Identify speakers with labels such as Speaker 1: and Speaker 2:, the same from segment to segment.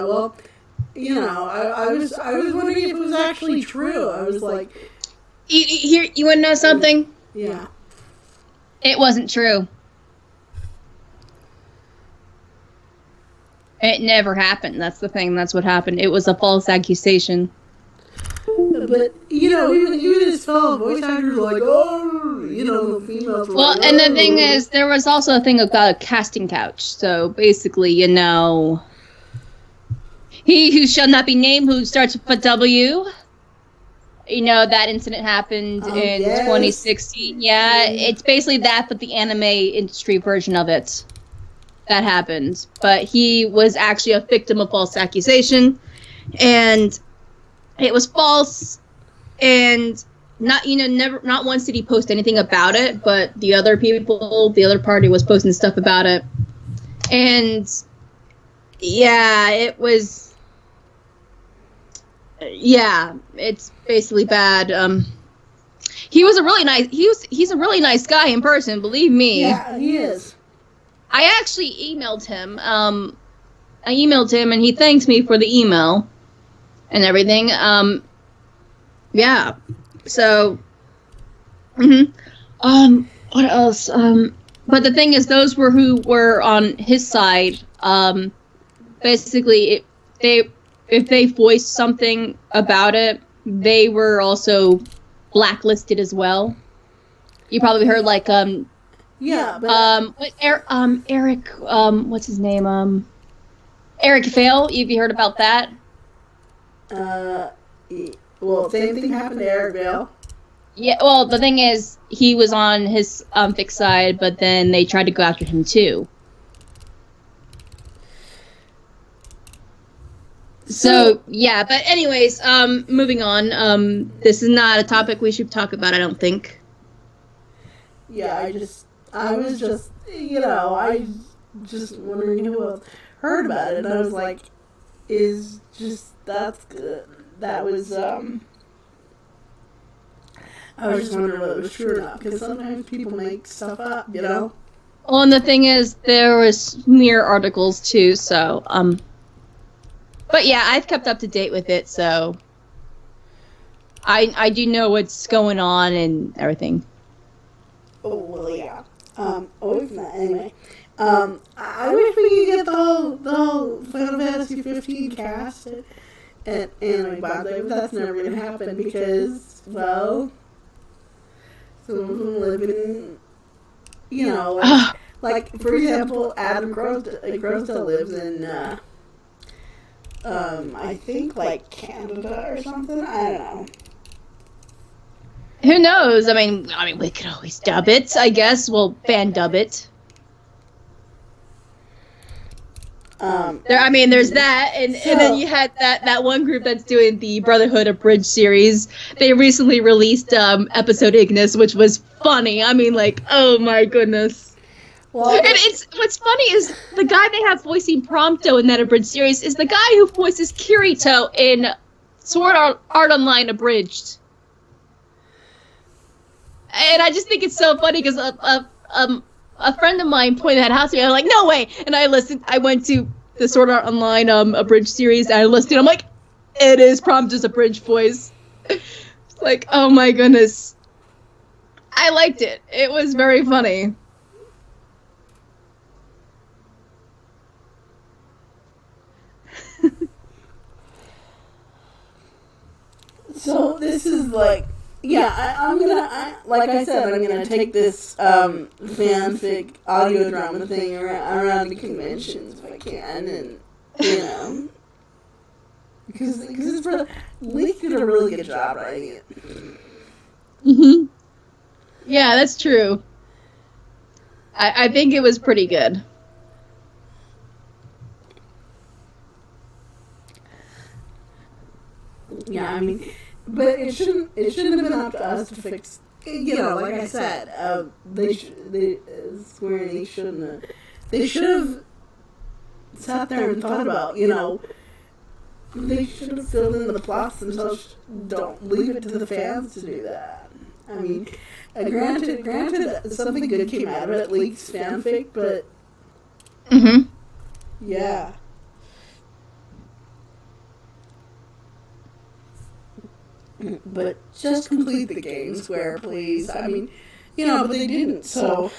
Speaker 1: well, I was wondering if it was actually true. I was like,
Speaker 2: Here, you want to know something?
Speaker 1: yeah.
Speaker 2: It wasn't true. It never happened. That's the thing. That's what happened. It was a false accusation.
Speaker 1: But, even his fellow voice actors were like, oh, the females were
Speaker 2: Well,
Speaker 1: like,
Speaker 2: and the thing is, there was also a thing about a casting couch. So basically, he who shall not be named, who starts with a W. That incident happened in 2016. Yeah, it's basically that, but the anime industry version of it. That happened. But he was actually a victim of false accusation. And it was false. And not once did he post anything about it, but the other party was posting stuff about it. And yeah, it was... Yeah, it's basically bad. He was a really nice... He's a really nice guy in person, believe me.
Speaker 1: Yeah, he is.
Speaker 2: I actually emailed him. And he thanked me for the email and everything. Yeah. So, what else? But the thing is, those were who were on his side. Basically, if they voiced something about it, they were also blacklisted as well. You probably heard
Speaker 1: yeah, but
Speaker 2: Eric, what's his name? Eric Fail. Have you heard about that?
Speaker 1: Well, same thing happened to Eric Vale.
Speaker 2: Yeah, well, the thing is, he was on his fixed side, but then they tried to go after him too. So yeah, but anyways, moving on. This is not a topic we should talk about, I don't think.
Speaker 1: Yeah, I was just wondering who else heard about it, and I was like, that's good. That was, I was just wondering whether it was true or not, because sometimes people make stuff up,
Speaker 2: Well, and the thing is, there was smear articles too, so, but yeah, I've kept up to date with it, so I do know what's going on and everything.
Speaker 1: Oh, well, yeah. Anyway. I wish we could get the whole Final Fantasy 15 cast and anime by the way, but that's never going to happen because, well, some of them live in, like for example, Adam Grossdale lives in, I think, like, Canada or something. I don't know.
Speaker 2: Who knows? I mean, we could always dub it, I guess. Well, fan dub it. There's that, and then you had that one group that's doing the Brotherhood Abridged series. They recently released episode Ignis, which was funny. Oh my goodness. Well, and what's funny is the guy they have voicing Prompto in that Abridged series is the guy who voices Kirito in Sword Art Online Abridged. And I just think it's so funny because a friend of mine pointed that out to me. I'm like, no way! And I went to the Sword Art Online Abridged series, and I listened. I'm like, it is Prompto's Abridged voice. It's like, oh my goodness. I liked it. It was very funny.
Speaker 1: So this is like, yeah, I'm gonna take this fanfic audio drama thing around the conventions if I can, and because it's Leaf did a really good job writing it.
Speaker 2: Mhm. Yeah, that's true. I think it was pretty good.
Speaker 1: Yeah, but it shouldn't have been up to us to fix. Like I said, Square Enix shouldn't have. They should have sat there and thought about, they should have filled in the plots themselves. Don't leave it to the fans to do that. Granted, something good came out of it, leaks fanfic, but
Speaker 2: Mhm.
Speaker 1: yeah. But just complete the game, Square, please. I mean, you know, but they didn't. So,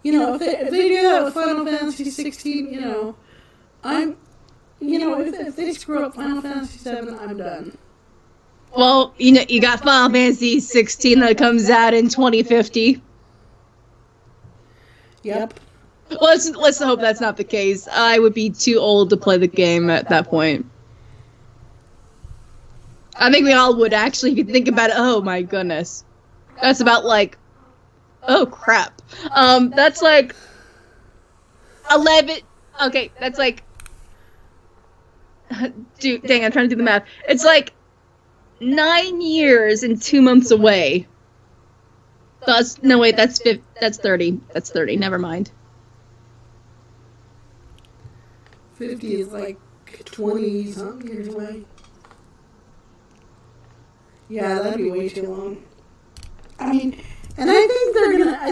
Speaker 1: you know, if they do that with Final Fantasy 16, you know, if they screw up Final Fantasy 7, I'm done.
Speaker 2: Well, you know, you got Final Fantasy 16 that comes out in 2050.
Speaker 1: Yep.
Speaker 2: Let's hope that's not the case. I would be too old to play the game at that point. I think we all would actually, if you think about it. Oh my goodness. That's about like, oh crap. That's like 11. Okay, that's like, dude, dang, I'm trying to do the math. It's like 9 years and 2 months away. No wait, that's 30. That's 30. Never mind.
Speaker 1: 50 is like 20 something years away. Yeah, that'd be way too long. I mean, and I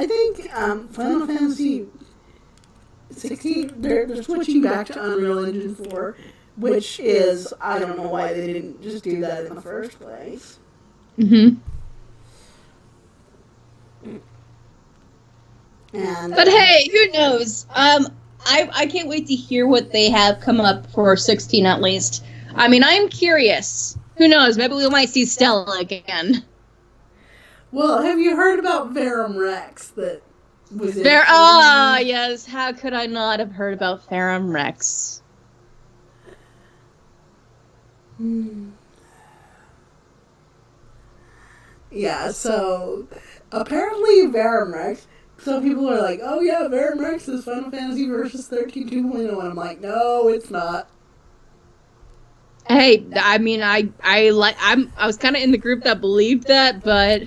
Speaker 1: think Final Fantasy 16, they're switching back to Unreal Engine 4, which is, I don't know why they didn't just do that in the first place.
Speaker 2: Mm-hmm. But hey, who knows? I can't wait to hear what they have come up for 16 at least. I mean, I'm curious. Who knows? Maybe we might see Stella again.
Speaker 1: Well, have you heard about Verum Rex that was in
Speaker 2: yes. How could I not have heard about Verum Rex?
Speaker 1: Yeah, so apparently Verum Rex. Some people are like, "Oh yeah, Verum Rex is Final Fantasy Versus 13 2.0," and I'm like, "No, it's not."
Speaker 2: Hey, I mean, I was kind of in the group that believed that, but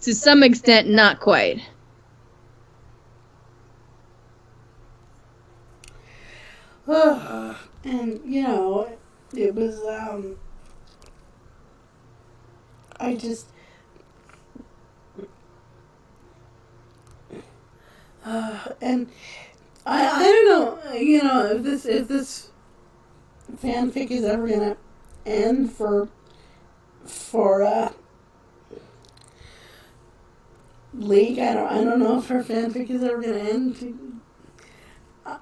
Speaker 2: to some extent, not quite.
Speaker 1: And you know, it was I just and I don't know, you know, if this fanfic is ever gonna end for League. I don't know if her fanfic is ever gonna end.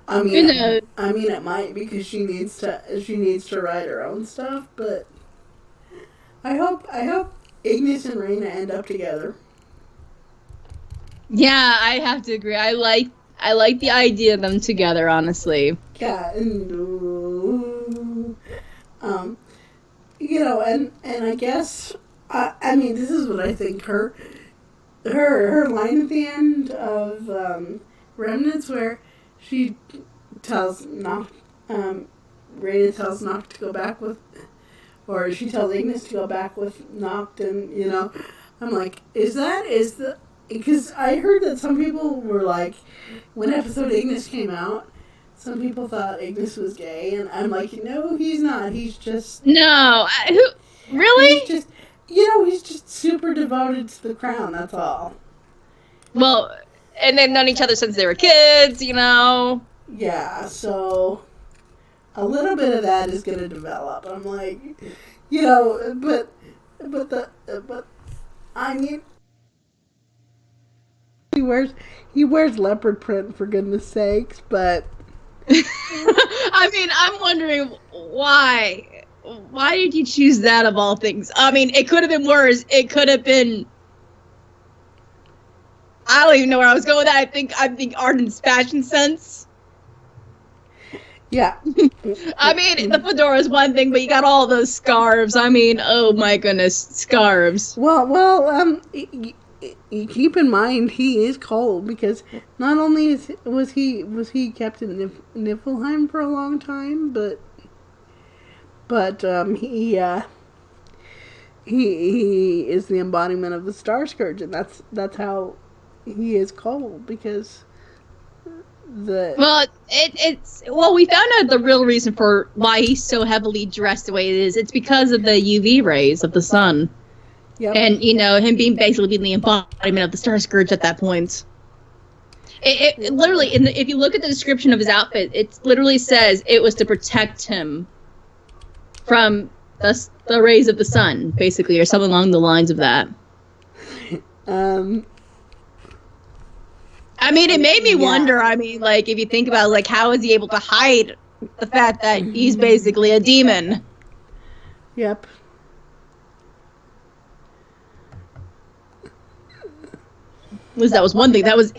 Speaker 1: I mean, it might, because she needs to write her own stuff, but I hope Ignis and Reina end up together.
Speaker 2: Yeah, I have to agree. I like the idea of them together, honestly.
Speaker 1: Yeah, and you know, and I guess I mean, this is what I think her line at the end of Remnants, where she tells Reina tells Noct to go back with, or she tells Ignis to go back with Noct, and you know, I'm like, because I heard that some people were like, when episode Ignis came out, some people thought Ignis was gay, and I'm like, no, he's not. He's just
Speaker 2: Really?
Speaker 1: He's just, you know, he's just super devoted to the crown. That's all.
Speaker 2: Well, and they've known each other since they were kids, you know.
Speaker 1: Yeah, so a little bit of that is going to develop. I'm like, you know, but I mean, he wears leopard print, for goodness sakes, but
Speaker 2: I mean, I'm wondering why did you choose that of all things? I mean, it could have been worse. It could have been, I don't even know where I was going with that. I think Arden's fashion sense.
Speaker 1: Yeah.
Speaker 2: I mean, the fedora is one thing, but you got all those scarves. I mean, oh my goodness, scarves.
Speaker 1: Well, you keep in mind he is cold, because not only was he kept in Niflheim for a long time, but he is the embodiment of the Star Scourge, and that's how he is cold, because
Speaker 2: we found out the real reason for why he's so heavily dressed the way it is. It's because of the UV rays of the sun. Yep. And, you know, him basically being the embodiment of the Star Scourge at that point. It literally, if you look at the description of his outfit, it literally says it was to protect him from the rays of the sun, basically, or something along the lines of that. I mean, it made me wonder. I mean, like, if you think about, like, how is he able to hide the fact that he's basically a demon?
Speaker 1: Yep.
Speaker 2: At least that was one thing. That was